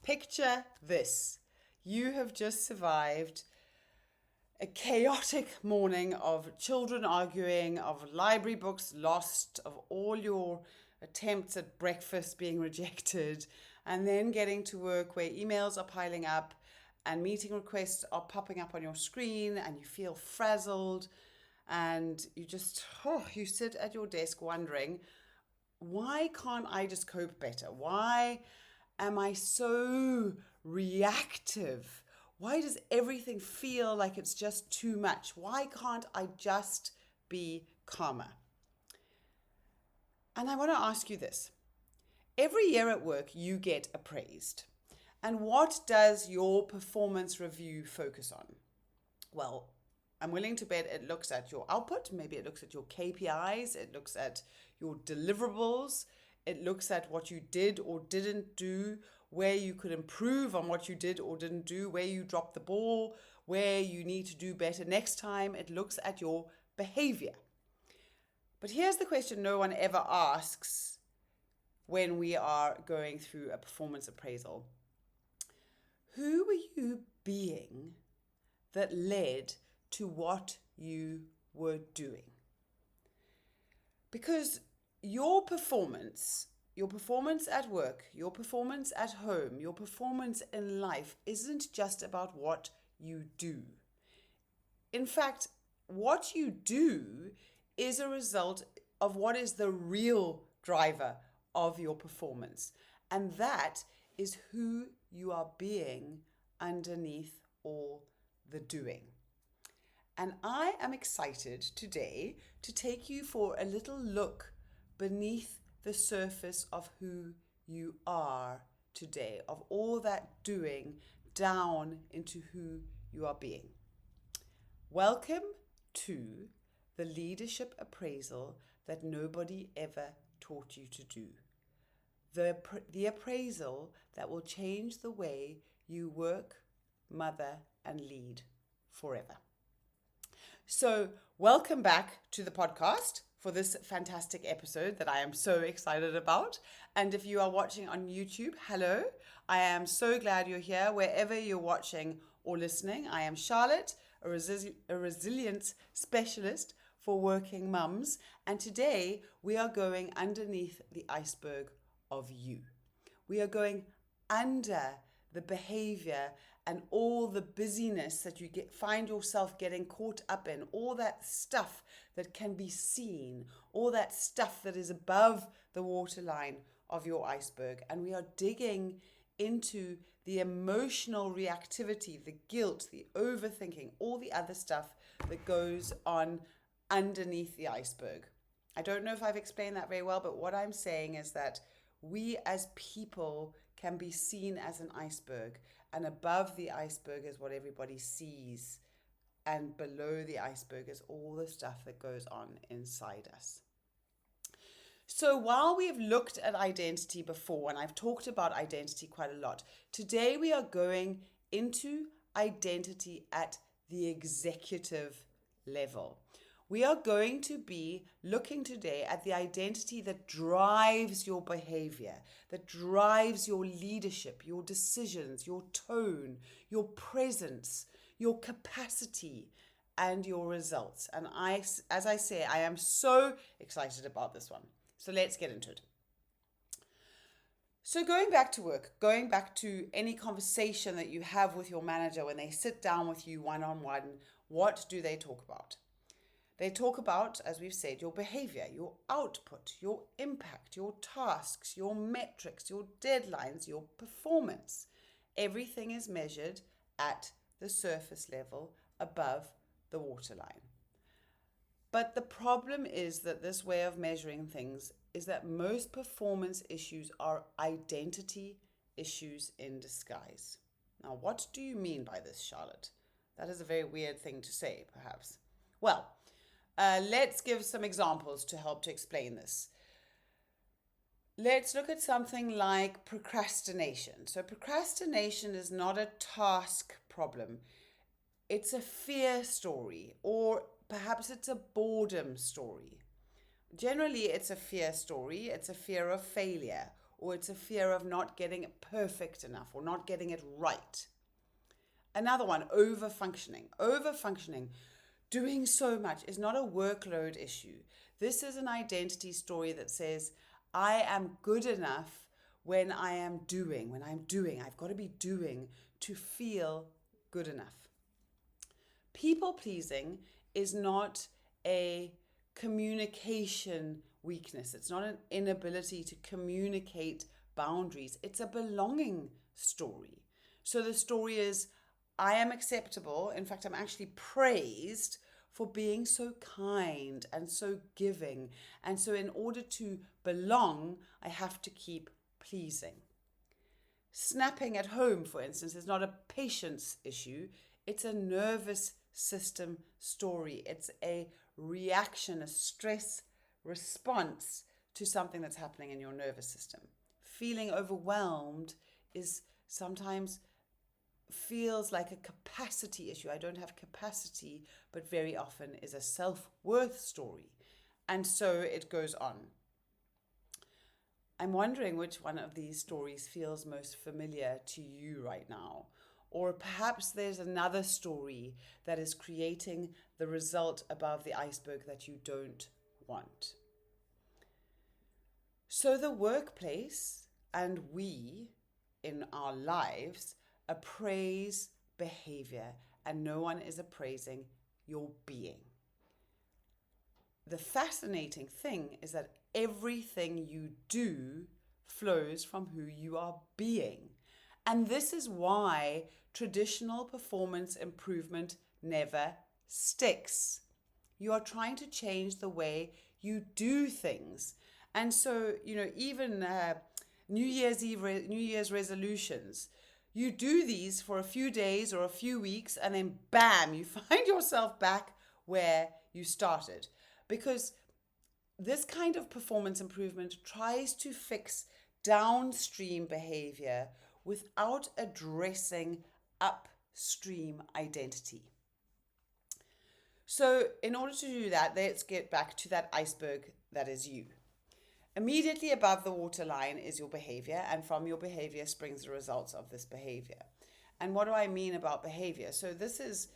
Picture this. You have just survived a chaotic morning of children arguing, of library books lost, of all your attempts at breakfast being rejected, and then getting to work where emails are piling up and meeting requests are popping up on your screen and you feel frazzled and you sit at your desk wondering, why can't I just cope better? Why am I so reactive? Why does everything feel like it's just too much? Why can't I just be calmer? And I want to ask you this. Every year at work, you get appraised. And what does your performance review focus on? Well, I'm willing to bet it looks at your output. Maybe it looks at your KPIs. It looks at your deliverables. It looks at what you did or didn't do, where you could improve on what you did or didn't do, where you dropped the ball, where you need to do better next time. It looks at your behavior. But here's the question no one ever asks when we are going through a performance appraisal. Who were you being that led to what you were doing? Because your performance at work, your performance at home, your performance in life isn't just about what you do. In fact, what you do is a result of what is the real driver of your performance. And that is who you are being underneath all the doing. And I am excited today to take you for a little look beneath the surface of who you are today, of all that doing down into who you are being. Welcome to the leadership appraisal that nobody ever taught you to do. The appraisal that will change the way you work, mother, and lead forever. So, welcome back to the podcast for this fantastic episode that I am so excited about. And if you are watching on YouTube, hello. I am so glad you're here wherever you're watching or listening. I am Charlotte, a resilience specialist for working mums. And today we are going underneath the iceberg of you. We are going under the behavior and all the busyness that you find yourself getting caught up in, all that stuff that can be seen, all that stuff that is above the waterline of your iceberg. And we are digging into the emotional reactivity, the guilt, the overthinking, all the other stuff that goes on underneath the iceberg. I don't know if I've explained that very well, but what I'm saying is that we as people can be seen as an iceberg, and above the iceberg is what everybody sees, and below the iceberg is all the stuff that goes on inside us. So while we've looked at identity before, and I've talked about identity quite a lot, today we are going into identity at the executive level. We are going to be looking today at the identity that drives your behavior, that drives your leadership, your decisions, your tone, your presence, your capacity, and your results. And as I say, I am so excited about this one. So let's get into it. So going back to work, going back to any conversation that you have with your manager when they sit down with you one-on-one, what do they talk about? They talk about, as we've said, your behavior, your output, your impact, your tasks, your metrics, your deadlines, your performance. Everything is measured at the surface level above the waterline. But the problem is that this way of measuring things is that most performance issues are identity issues in disguise. Now, what do you mean by this, Charlotte? That is a very weird thing to say, perhaps. Well, let's give some examples to help to explain this. Let's look at something like procrastination. So procrastination is not a task problem. It's a fear story, or perhaps it's a boredom story. Generally, it's a fear story. It's a fear of failure, or it's a fear of not getting it perfect enough or not getting it right. Another one, overfunctioning. Overfunctioning, doing so much, is not a workload issue. This is an identity story that says, I am good enough when I'm doing. I've got to be doing to feel good enough. People pleasing is not a communication weakness. It's not an inability to communicate boundaries. It's a belonging story. So the story is, I am acceptable. In fact, I'm actually praised for being so kind and so giving. And so in order to belong, I have to keep pleasing. Snapping at home, for instance, is not a patience issue. It's a nervous system story. It's a reaction, a stress response to something that's happening in your nervous system. Feeling overwhelmed is sometimes feels like a capacity issue. I don't have capacity, but very often is a self-worth story. And so it goes on. I'm wondering which one of these stories feels most familiar to you right now. Or perhaps there's another story that is creating the result above the iceberg that you don't want. So the workplace and we in our lives appraise behavior, and no one is appraising your being. The fascinating thing is that everything you do flows from who you are being. And this is why traditional performance improvement never sticks. You are trying to change the way you do things. And so, even New Year's resolutions, you do these for a few days or a few weeks, and then bam, you find yourself back where you started. Because this kind of performance improvement tries to fix downstream behavior without addressing upstream identity. So in order to do that, let's get back to that iceberg that is you. Immediately above the waterline is your behavior, and from your behavior springs the results of this behavior. And what do I mean about behavior? So this is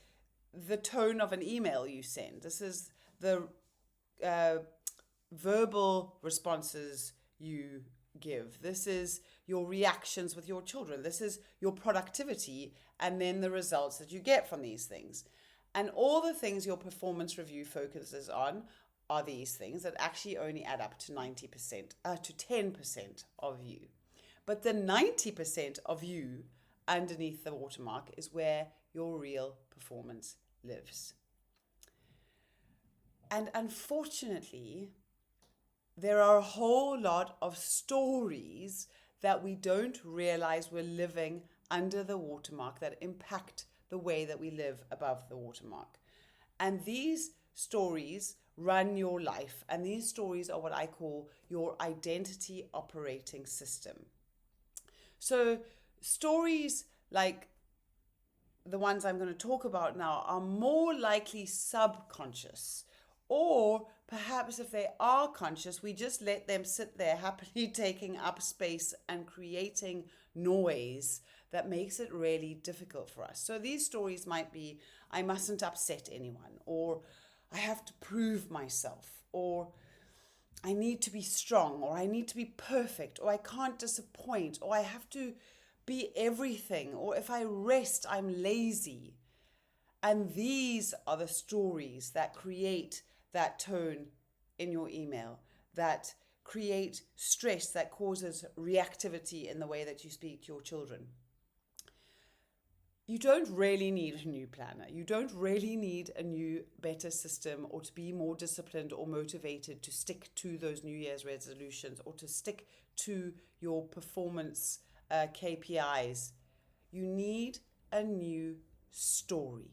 the tone of an email you send. This is the verbal responses you give. This is your reactions with your children. This is your productivity, and then the results that you get from these things. And all the things your performance review focuses on are these things that actually only add up to 90%, to 10% of you. But the 90% of you underneath the watermark is where your real performance lives. And unfortunately, there are a whole lot of stories that we don't realize we're living under the watermark that impact the way that we live above the watermark. And these stories run your life, and these stories are what I call your identity operating system. So stories like the ones I'm going to talk about now are more likely subconscious, or perhaps if they are conscious, we just let them sit there happily taking up space and creating noise that makes it really difficult for us. So these stories might be, I mustn't upset anyone, or I have to prove myself, or I need to be strong, or I need to be perfect, or I can't disappoint, or I have to be everything, or if I rest, I'm lazy. And these are the stories that create that tone in your email, that create stress, that causes reactivity in the way that you speak to your children. You don't really need a new planner. You don't really need a new, better system, or to be more disciplined or motivated to stick to those New Year's resolutions, or to stick to your performance KPIs. You need a new story.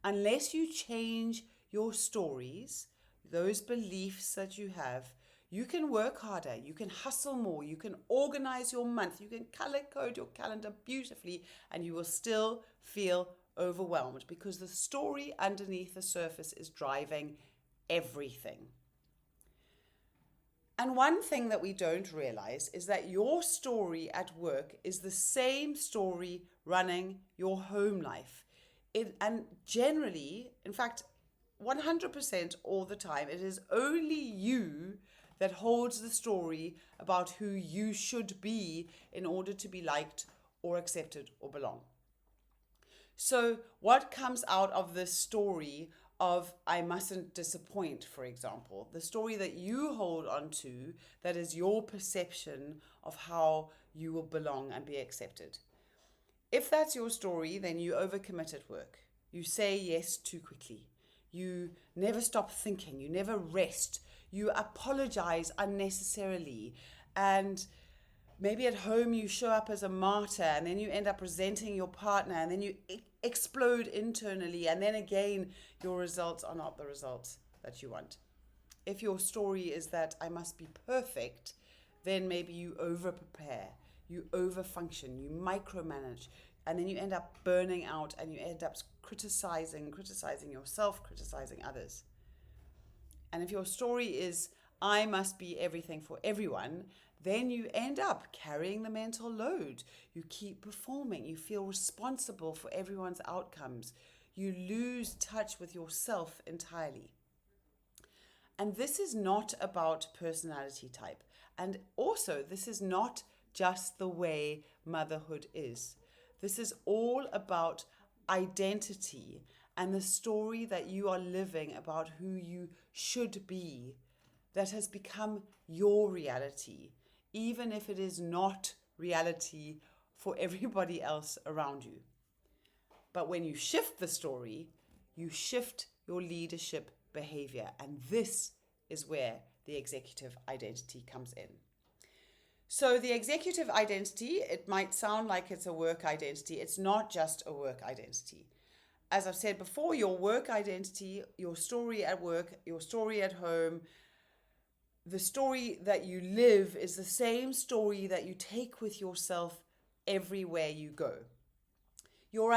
Unless you change your stories, those beliefs that you have, you can work harder, you can hustle more, you can organize your month, you can color code your calendar beautifully, and you will still feel overwhelmed because the story underneath the surface is driving everything. And one thing that we don't realize is that your story at work is the same story running your home life. And generally, in fact, 100% all the time, it is only you that holds the story about who you should be in order to be liked or accepted or belong. So what comes out of this story of I mustn't disappoint, for example, the story that you hold on to, that is your perception of how you will belong and be accepted. If that's your story, then you overcommit at work. You say yes too quickly. You never stop thinking. You never rest. You apologize unnecessarily. And maybe at home you show up as a martyr, and then you end up resenting your partner, and then you explode internally, and then again your results are not the results that you want. If your story is that I must be perfect, then maybe you over prepare, you overfunction, you micromanage, and then you end up burning out, and you end up criticizing yourself, criticizing others. And if your story is I must be everything for everyone, then you end up carrying the mental load. You keep performing. You feel responsible for everyone's outcomes. You lose touch with yourself entirely. And this is not about personality type. And also, this is not just the way motherhood is. This is all about identity and the story that you are living about who you should be, that has become your reality, even if it is not reality for everybody else around you. But when you shift the story, you shift your leadership behavior. And this is where the executive identity comes in. So the executive identity, it might sound like it's a work identity. It's not just a work identity. As I've said before, your work identity, your story at work, your story at home, the story that you live is the same story that you take with yourself everywhere you go. Your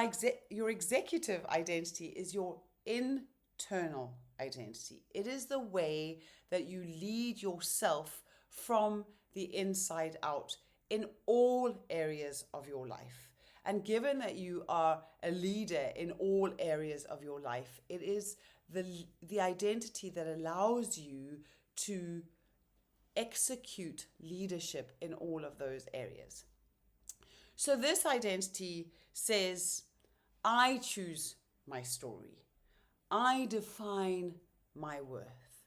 executive identity is your internal identity. It is the way that you lead yourself from the inside out in all areas of your life. And given that you are a leader in all areas of your life, it is the identity that allows you to execute leadership in all of those areas. So this identity says, I choose my story. I define my worth.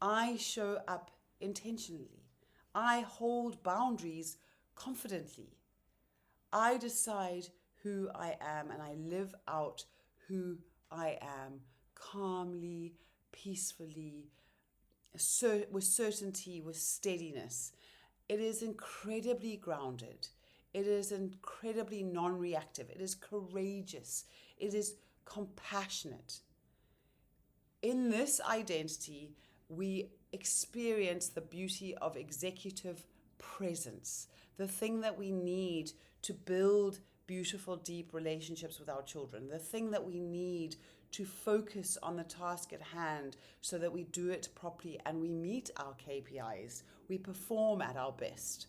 I show up intentionally. I hold boundaries confidently. I decide who I am, and I live out who I am calmly, peacefully, with certainty, with steadiness. It is incredibly grounded. It is incredibly non-reactive. It is courageous. It is compassionate. In this identity, we experience the beauty of executive presence, the thing that we need to build beautiful, deep relationships with our children, the thing that we need to focus on the task at hand so that we do it properly and we meet our KPIs, we perform at our best.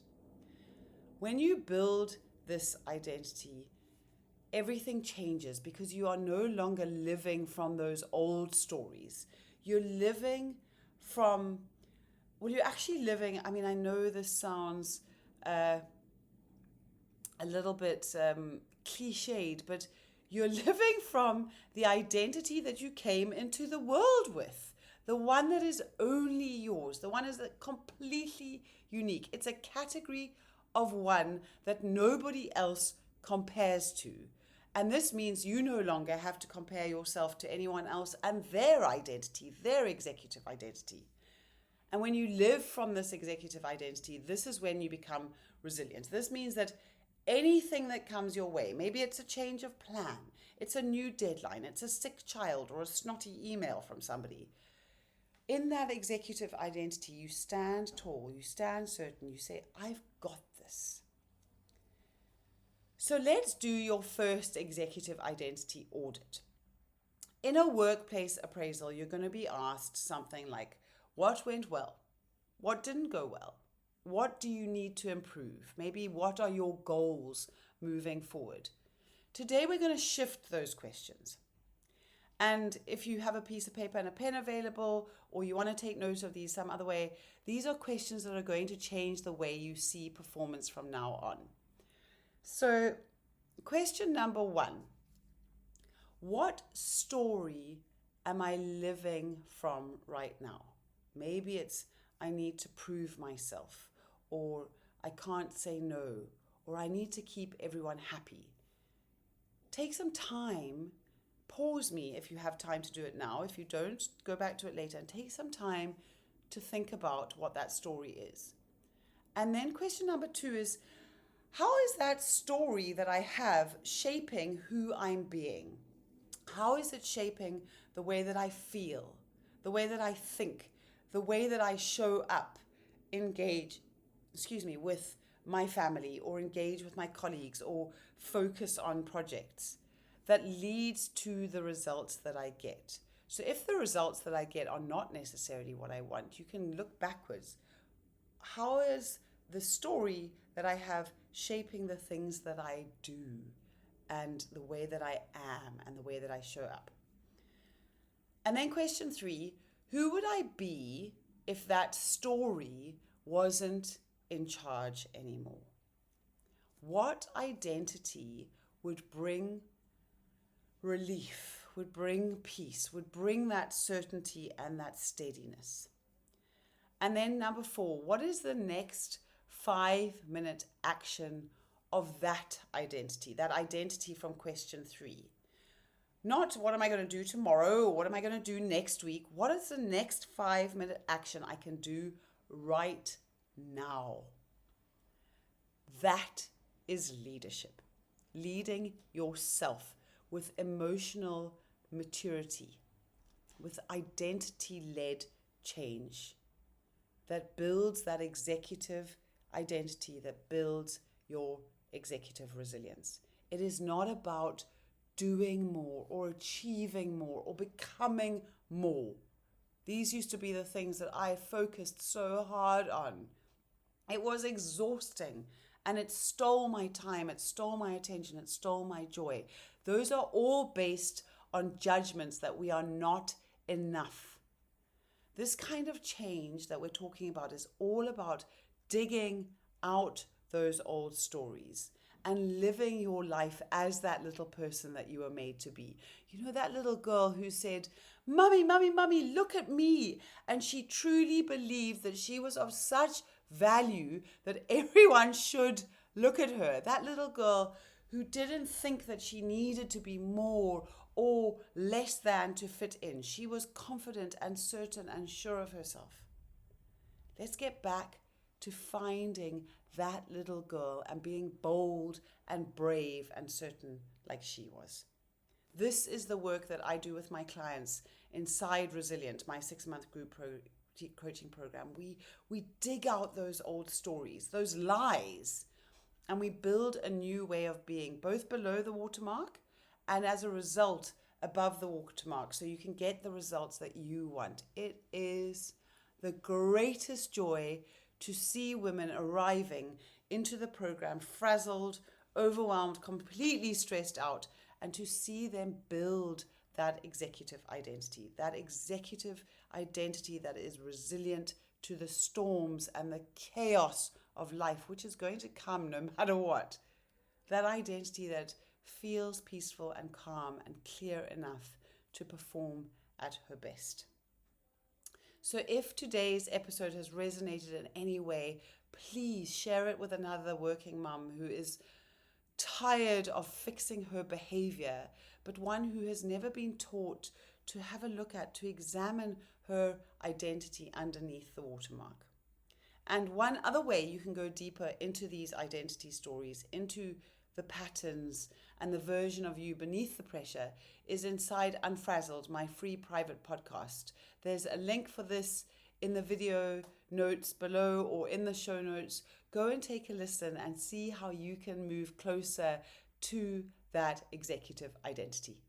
When you build this identity, everything changes because you are no longer living from those old stories. You're living from, you're actually living, I mean, I know this sounds a little bit cliched, but you're living from the identity that you came into the world with, the one that is only yours, the one is completely unique. It's a category of one that nobody else compares to. And this means you no longer have to compare yourself to anyone else and their identity, their executive identity. And when you live from this executive identity, this is when you become resilient. This means that anything that comes your way, maybe it's a change of plan, it's a new deadline, it's a sick child or a snotty email from somebody. In that executive identity, you stand tall, you stand certain, you say, I've got this. So let's do your first executive identity audit. In a workplace appraisal, you're going to be asked something like, what went well? What didn't go well? What do you need to improve? Maybe what are your goals moving forward? Today we're going to shift those questions. And if you have a piece of paper and a pen available, or you want to take note of these some other way, these are questions that are going to change the way you see performance from now on. So, question number 1. What story am I living from right now? Maybe it's I need to prove myself, or I can't say no, or I need to keep everyone happy. Take some time, pause me if you have time to do it now. If you don't, go back to it later and take some time to think about what that story is. And then question number 2 is, how is that story that I have shaping who I'm being? How is it shaping the way that I feel, the way that I think, the way that I show up, with my family, or engage with my colleagues, or focus on projects that leads to the results that I get? So if the results that I get are not necessarily what I want, you can look backwards. How is the story that I have shaping the things that I do, and the way that I am, and the way that I show up? And then question 3, who would I be if that story wasn't in charge anymore? What identity would bring relief, would bring peace, would bring that certainty and that steadiness? And then number 4, what is the next 5-minute action of that identity from question 3? Not what am I going to do tomorrow, or what am I going to do next week? What is the next 5-minute action I can do right now? That is leadership. Leading yourself with emotional maturity, with identity-led change that builds that executive identity, that builds your executive resilience. It is not about doing more or achieving more or becoming more. These used to be the things that I focused so hard on. It was exhausting, and it stole my time, it stole my attention, it stole my joy. Those are all based on judgments that we are not enough. This kind of change that we're talking about is all about digging out those old stories and living your life as that little person that you were made to be. You know, that little girl who said, "Mummy, mummy, mummy, look at me." And she truly believed that she was of such value that everyone should look at her. That little girl who didn't think that she needed to be more or less than to fit in. She was confident and certain and sure of herself. Let's get back to finding that little girl and being bold and brave and certain like she was. This is the work that I do with my clients inside Resilient, my 6-month group coaching program. We dig out those old stories, those lies, and we build a new way of being, both below the watermark and as a result above the watermark, so you can get the results that you want. It is the greatest joy to see women arriving into the program frazzled, overwhelmed, completely stressed out, and to see them build that executive identity that is resilient to the storms and the chaos of life, which is going to come no matter what. That identity that feels peaceful and calm and clear enough to perform at her best. So if today's episode has resonated in any way, please share it with another working mum who is tired of fixing her behavior, but one who has never been taught to have a look at, to examine her identity underneath the watermark. And one other way you can go deeper into these identity stories, into the patterns and the version of you beneath the pressure, is inside Unfrazzled, my free private podcast. There's a link for this in the video notes below or in the show notes. Go and take a listen and see how you can move closer to that executive identity.